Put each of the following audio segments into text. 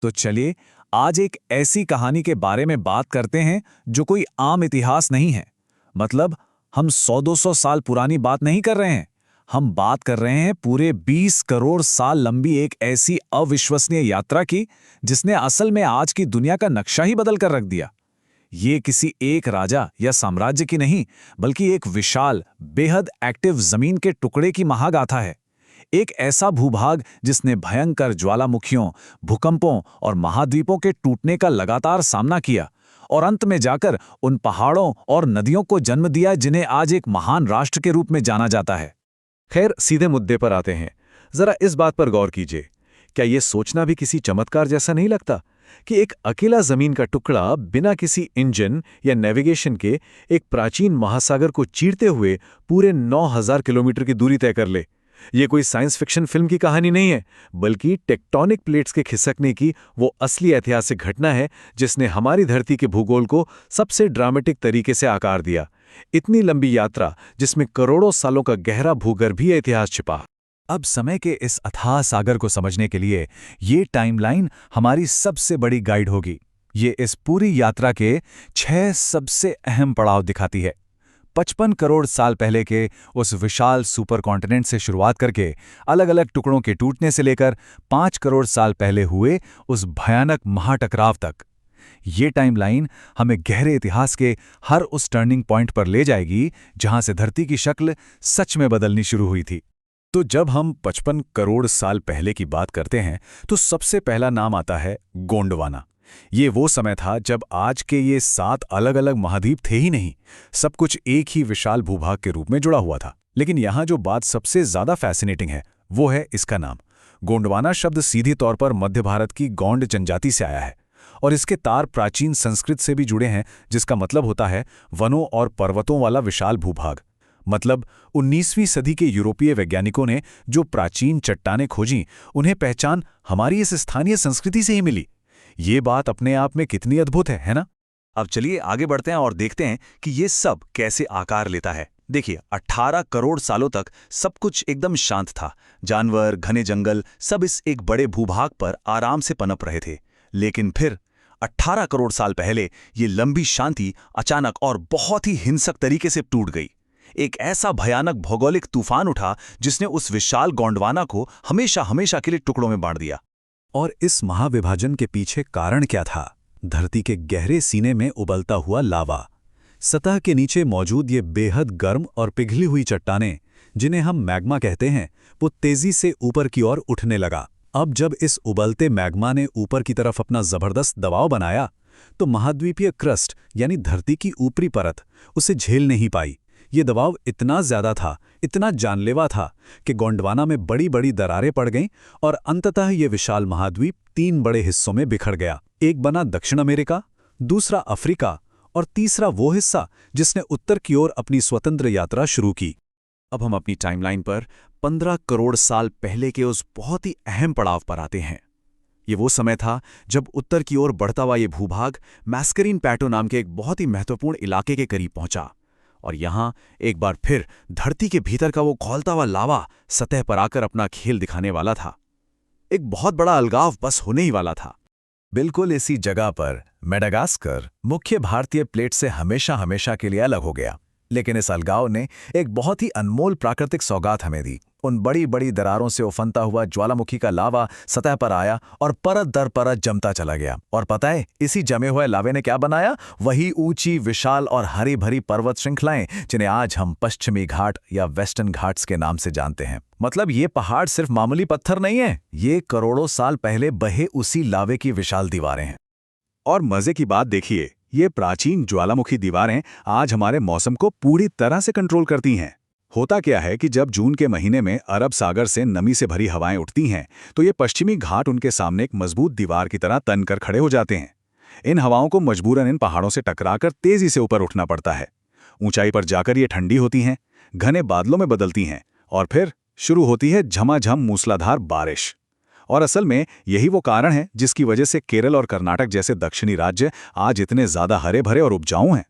तो चलिए आज एक ऐसी कहानी के बारे में बात करते हैं जो कोई आम इतिहास नहीं है। मतलब हम 100-200 साल पुरानी बात नहीं कर रहे हैं। हम बात कर रहे हैं पूरे 20 करोड़ साल लंबी एक ऐसी अविश्वसनीय यात्रा की जिसने असल में आज की दुनिया का नक्शा ही बदल कर रख दिया। ये किसी एक राजा या साम्राज्य की नहीं, बल्कि एक विशाल, बेहद एक्टिव जमीन के टुकड़े की महागाथा है। एक ऐसा भूभाग जिसने भयंकर ज्वालामुखियों, भूकंपों और महाद्वीपों के टूटने का लगातार सामना किया और अंत में जाकर उन पहाड़ों और नदियों को जन्म दिया जिन्हें आज एक महान राष्ट्र के रूप में जाना जाता है। खैर, सीधे मुद्दे पर आते हैं। जरा इस बात पर गौर कीजिए, क्या ये सोचना भी किसी चमत्कार जैसा नहीं लगता कि एक अकेला जमीन का टुकड़ा बिना किसी इंजन या नेविगेशन के एक प्राचीन महासागर को चीरते हुए पूरे 9000 किलोमीटर की दूरी तय कर ले। ये कोई साइंस फिक्शन फिल्म की कहानी नहीं है, बल्कि टेक्टोनिक प्लेट्स के खिसकने की वो असली ऐतिहासिक घटना है जिसने हमारी धरती के भूगोल को सबसे ड्रामेटिक तरीके से आकार दिया। इतनी लंबी यात्रा जिसमें करोड़ों सालों का गहरा भूगर्भीय इतिहास छिपा। अब समय के इस अथाह सागर को समझने के लिए ये टाइमलाइन हमारी सबसे बड़ी गाइड होगी। ये इस पूरी यात्रा के 6 सबसे अहम पड़ाव दिखाती है। 55 करोड़ साल पहले के उस विशाल सुपर कॉन्टिनेंट से शुरुआत करके अलग अलग टुकड़ों के टूटने से लेकर 5 करोड़ साल पहले हुए उस भयानक महाटकराव तक। ये टाइमलाइन हमें गहरे इतिहास के हर उस टर्निंग पॉइंट पर ले जाएगी जहां से धरती की शक्ल सच में बदलनी शुरू हुई थी। तो जब हम 55 करोड़ साल पहले की बात करते हैं तो सबसे पहला नाम आता है गोंडवाना। ये वो समय था जब आज के ये 7 अलग अलग महाद्वीप थे ही नहीं, सब कुछ एक ही विशाल भूभाग के रूप में जुड़ा हुआ था। लेकिन यहाँ जो बात सबसे ज्यादा फैसिनेटिंग है वो है इसका नाम। गोंडवाना शब्द सीधी तौर पर मध्य भारत की गोंड जनजाति से आया है और इसके तार प्राचीन संस्कृत से भी जुड़े हैं, जिसका मतलब होता है वनों और पर्वतों वाला विशाल भूभाग। मतलब 19वीं सदी के यूरोपीय वैज्ञानिकों ने जो प्राचीन चट्टानें खोजीं, उन्हें पहचान हमारी इस स्थानीय संस्कृति से ही मिली। ये बात अपने आप में कितनी अद्भुत है ना? अब चलिए आगे बढ़ते हैं और देखते हैं कि ये सब कैसे आकार लेता है। देखिए, 18 करोड़ सालों तक सब कुछ एकदम शांत था। जानवर, घने जंगल सब इस एक बड़े भूभाग पर आराम से पनप रहे थे। लेकिन फिर 18 करोड़ साल पहले ये लंबी शांति अचानक और बहुत ही हिंसक तरीके से टूट गई। एक ऐसा भयानक भौगोलिक तूफान उठा जिसने उस विशाल गोंडवाना को हमेशा हमेशा के लिए टुकड़ों में बांट दिया। और इस महाविभाजन के पीछे कारण क्या था? धरती के गहरे सीने में उबलता हुआ लावा। सतह के नीचे मौजूद ये बेहद गर्म और पिघली हुई चट्टानें, जिन्हें हम मैग्मा कहते हैं, वो तेजी से ऊपर की ओर उठने लगा। अब जब इस उबलते मैग्मा ने ऊपर की तरफ अपना जबरदस्त दबाव बनाया, तो महाद्वीपीय क्रस्ट यानी धरती की ऊपरी परत उसे झेल नहीं पाई। ये दबाव इतना ज्यादा था, इतना जानलेवा था कि गोंडवाना में बड़ी बड़ी दरारें पड़ गईं और अंततः ये विशाल महाद्वीप 3 बड़े हिस्सों में बिखर गया। एक बना दक्षिण अमेरिका, दूसरा अफ्रीका और तीसरा वो हिस्सा जिसने उत्तर की ओर अपनी स्वतंत्र यात्रा शुरू की। अब हम अपनी टाइमलाइन पर 15 करोड़ साल पहले के उस बहुत ही अहम पड़ाव पर आते हैं। ये वो समय था जब उत्तर की ओर बढ़ता हुआ ये भूभाग मैस्करीन प्लेटो नाम के एक बहुत ही महत्वपूर्ण इलाके के करीब पहुंचा और यहां एक बार फिर धरती के भीतर का वो खौलता हुआ लावा सतह पर आकर अपना खेल दिखाने वाला था। एक बहुत बड़ा अलगाव बस होने ही वाला था। बिल्कुल इसी जगह पर मेडागास्कर मुख्य भारतीय प्लेट से हमेशा हमेशा के लिए अलग हो गया। लेकिन इस अलगाव ने एक बहुत ही अनमोल प्राकृतिक सौगात हमें दी। उन बड़ी बड़ी दरारों से उफनता हुआ ज्वालामुखी का लावा सतह पर आया और परत दर परत जमता चला गया। और पता है इसी जमे हुए लावे ने क्या बनाया? वही ऊंची, विशाल और हरी भरी पर्वत श्रृंखलाएं जिन्हें आज हम पश्चिमी घाट या वेस्टर्न घाट्स के नाम से जानते हैं। मतलब ये पहाड़ सिर्फ मामूली पत्थर नहीं है, ये करोड़ों साल पहले बहे उसी लावे की विशाल दीवारें हैं। और मजे की बात देखिए, ये प्राचीन ज्वालामुखी दीवारें आज हमारे मौसम को पूरी तरह से कंट्रोल करती हैं। होता क्या है कि जब जून के महीने में अरब सागर से नमी से भरी हवाएं उठती हैं, तो ये पश्चिमी घाट उनके सामने एक मजबूत दीवार की तरह तन कर खड़े हो जाते हैं। इन हवाओं को मजबूरन इन पहाड़ों से टकराकर तेजी से ऊपर उठना पड़ता है। ऊंचाई पर जाकर ये ठंडी होती हैं, घने बादलों में बदलती हैं और फिर शुरू होती है झमाझम मूसलाधार बारिश। और असल में यही वो कारण है जिसकी वजह से केरल और कर्नाटक जैसे दक्षिणी राज्य आज इतने ज्यादा हरे भरे और उपजाऊ हैं।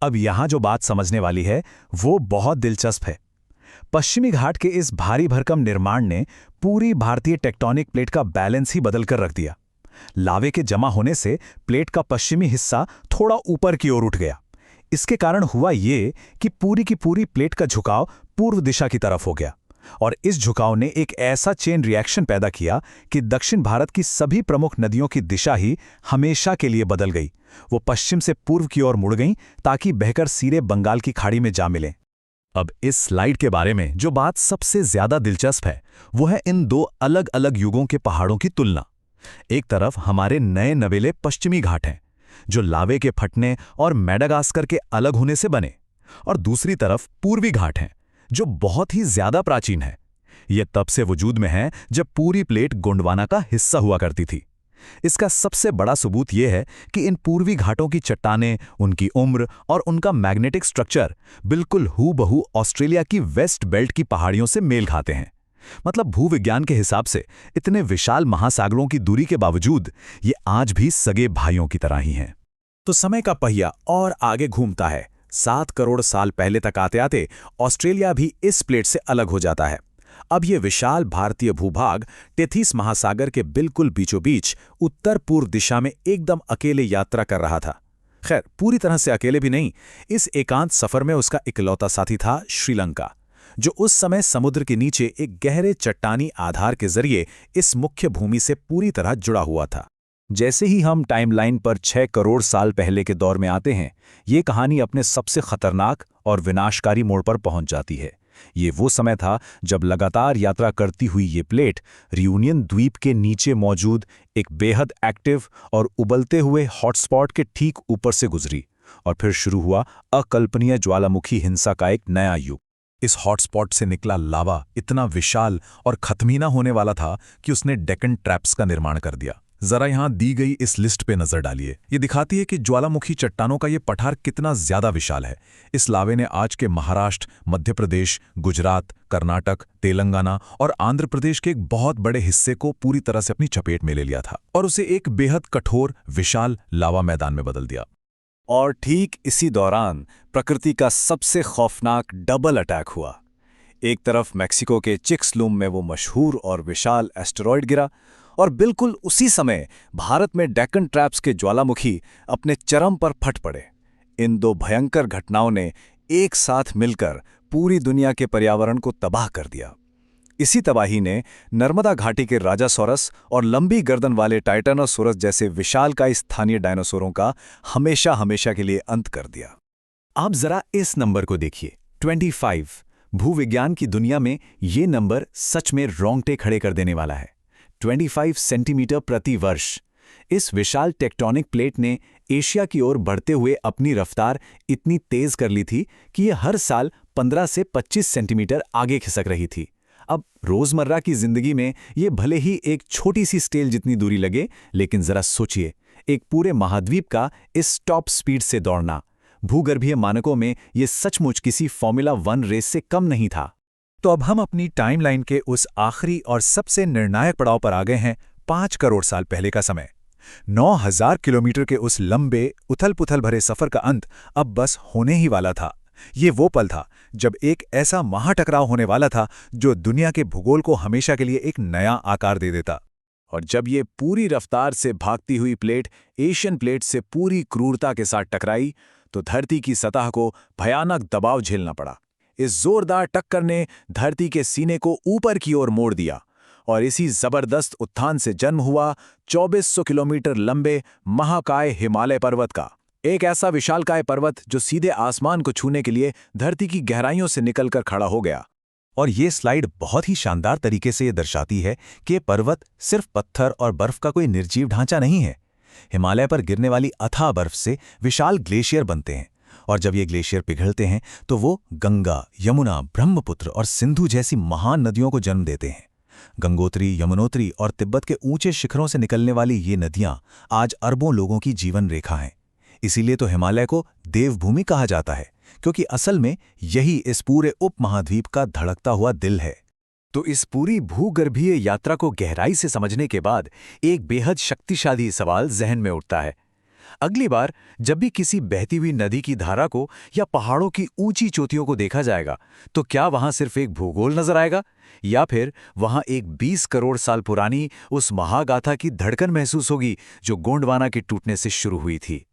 अब यहाँ जो बात समझने वाली है वो बहुत दिलचस्प है। पश्चिमी घाट के इस भारी भरकम निर्माण ने पूरी भारतीय टेक्टोनिक प्लेट का बैलेंस ही बदल कर रख दिया। लावे के जमा होने से प्लेट का पश्चिमी हिस्सा थोड़ा ऊपर की ओर उठ गया। इसके कारण हुआ ये कि पूरी की पूरी प्लेट का झुकाव पूर्व दिशा की तरफ हो गया, और इस झुकाव ने एक ऐसा चेन रिएक्शन पैदा किया कि दक्षिण भारत की सभी प्रमुख नदियों की दिशा ही हमेशा के लिए बदल गई। वो पश्चिम से पूर्व की ओर मुड़ गईं ताकि बहकर सीधे बंगाल की खाड़ी में जा मिलें। अब इस स्लाइड के बारे में जो बात सबसे ज्यादा दिलचस्प है वो है इन दो अलग अलग युगों के पहाड़ों की तुलना। एक तरफ हमारे नए नवेले पश्चिमी घाट हैं जो लावे के फटने और मेडागास्कर के अलग होने से बने, और दूसरी तरफ पूर्वी घाट हैं जो बहुत ही ज्यादा प्राचीन है। ये तब से वजूद में है जब पूरी प्लेट गोंडवाना का हिस्सा हुआ करती थी। इसका सबसे बड़ा सबूत यह है कि इन पूर्वी घाटों की चट्टानें, उनकी उम्र और उनका मैग्नेटिक स्ट्रक्चर बिल्कुल हूबहू ऑस्ट्रेलिया की वेस्ट बेल्ट की पहाड़ियों से मेल खाते हैं। मतलब भूविज्ञान के हिसाब से इतने विशाल महासागरों की दूरी के बावजूद ये आज भी सगे भाइयों की तरह ही हैं। तो समय का पहिया और आगे घूमता है। 7 करोड़ साल पहले तक आते आते ऑस्ट्रेलिया भी इस प्लेट से अलग हो जाता है। अब ये विशाल भारतीय भूभाग टेथिस महासागर के बिल्कुल बीचों बीच उत्तर पूर्व दिशा में एकदम अकेले यात्रा कर रहा था। खैर, पूरी तरह से अकेले भी नहीं। इस एकांत सफर में उसका इकलौता साथी था श्रीलंका, जो उस समय समुद्र के नीचे एक गहरे चट्टानी आधार के जरिए इस मुख्य भूमि से पूरी तरह जुड़ा हुआ था। जैसे ही हम टाइमलाइन पर 6 करोड़ साल पहले के दौर में आते हैं, ये कहानी अपने सबसे खतरनाक और विनाशकारी मोड़ पर पहुंच जाती है। ये वो समय था जब लगातार यात्रा करती हुई ये प्लेट रियूनियन द्वीप के नीचे मौजूद एक बेहद एक्टिव और उबलते हुए हॉटस्पॉट के ठीक ऊपर से गुजरी, और फिर शुरू हुआ अकल्पनीय ज्वालामुखी हिंसा का एक नया युग। इस हॉटस्पॉट से निकला लावा इतना विशाल और खत्मीना होने वाला था कि उसने डेक्कन ट्रैप्स का निर्माण कर दिया। जरा यहां दी गई इस लिस्ट पे नजर डालिए। ये दिखाती है कि ज्वालामुखी चट्टानों का ये पठार कितना ज्यादा विशाल है। इस लावे ने आज के महाराष्ट्र, मध्य प्रदेश, गुजरात, कर्नाटक, तेलंगाना और आंध्र प्रदेश के एक बहुत बड़े हिस्से को पूरी तरह से अपनी चपेट में ले लिया था और उसे एक बेहद कठोर विशाल लावा मैदान में बदल दिया। और ठीक इसी दौरान प्रकृति का सबसे खौफनाक डबल अटैक हुआ। एक तरफ मैक्सिको के चिक्सलूम में वो मशहूर और विशाल एस्टेरॉयड गिरा, और बिल्कुल उसी समय भारत में डेक्कन ट्रैप्स के ज्वालामुखी अपने चरम पर फट पड़े। इन दो भयंकर घटनाओं ने एक साथ मिलकर पूरी दुनिया के पर्यावरण को तबाह कर दिया। इसी तबाही ने नर्मदा घाटी के राजासोरस और लंबी गर्दन वाले टाइटानोसोरस जैसे विशालकाय स्थानीय डायनासोरों का हमेशा हमेशा के लिए अंत कर दिया। आप जरा इस नंबर को देखिए, 25। भूविज्ञान की दुनिया में ये नंबर सच में रोंगटे खड़े कर देने वाला है। 25 सेंटीमीटर प्रति वर्ष। इस विशाल टेक्टोनिक प्लेट ने एशिया की ओर बढ़ते हुए अपनी रफ्तार इतनी तेज कर ली थी कि यह हर साल 15 से 25 सेंटीमीटर आगे खिसक रही थी। अब रोजमर्रा की जिंदगी में ये भले ही एक छोटी सी स्केल जितनी दूरी लगे, लेकिन जरा सोचिए, एक पूरे महाद्वीप का इस टॉप स्पीड से दौड़ना भूगर्भीय मानकों में ये सचमुच किसी फॉर्मूला 1 रेस से कम नहीं था। तो अब हम अपनी टाइमलाइन के उस आखिरी और सबसे निर्णायक पड़ाव पर आ गए हैं। 5 करोड़ साल पहले का समय। 9000 किलोमीटर के उस लंबे उथल-पुथल भरे सफर का अंत अब बस होने ही वाला था। ये वो पल था जब एक ऐसा महाटकराव होने वाला था जो दुनिया के भूगोल को हमेशा के लिए एक नया आकार दे देता। और जब ये पूरी रफ्तार से भागती हुई प्लेट एशियन प्लेट से पूरी क्रूरता के साथ टकराई, तो धरती की सतह को भयानक दबाव झेलना पड़ा। इस जोरदार टक्कर ने धरती के सीने को ऊपर की ओर मोड़ दिया, और इसी जबरदस्त उत्थान से जन्म हुआ 2400 किलोमीटर लंबे महाकाय हिमालय पर्वत का। एक ऐसा विशालकाय पर्वत जो सीधे आसमान को छूने के लिए धरती की गहराइयों से निकलकर खड़ा हो गया। और ये स्लाइड बहुत ही शानदार तरीके से ये दर्शाती है कि ये पर्वत सिर्फ पत्थर और बर्फ का कोई निर्जीव ढांचा नहीं है। हिमालय पर गिरने वाली अथाह बर्फ से विशाल ग्लेशियर बनते हैं, और जब ये ग्लेशियर पिघलते हैं तो वो गंगा, यमुना, ब्रह्मपुत्र और सिंधु जैसी महान नदियों को जन्म देते हैं। गंगोत्री, यमुनोत्री और तिब्बत के ऊंचे शिखरों से निकलने वाली ये नदियां आज अरबों लोगों की जीवन रेखा हैं। इसीलिए तो हिमालय को देवभूमि कहा जाता है, क्योंकि असल में यही इस पूरे उपमहाद्वीप का धड़कता हुआ दिल है। तो इस पूरी भूगर्भीय यात्रा को गहराई से समझने के बाद एक बेहद शक्तिशाली सवाल जहन में उठता है। अगली बार जब भी किसी बहती हुई नदी की धारा को या पहाड़ों की ऊंची चोटियों को देखा जाएगा, तो क्या वहां सिर्फ एक भूगोल नजर आएगा, या फिर वहां एक 20 करोड़ साल पुरानी उस महागाथा की धड़कन महसूस होगी जो गोंडवाना के टूटने से शुरू हुई थी?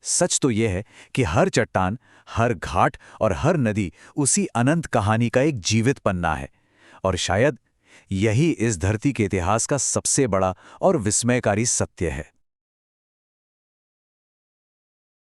सच तो यह है कि हर चट्टान, हर घाट और हर नदी उसी अनंत कहानी का एक जीवित पन्ना है, और शायद यही इस धरती के इतिहास का सबसे बड़ा और विस्मयकारी सत्य है।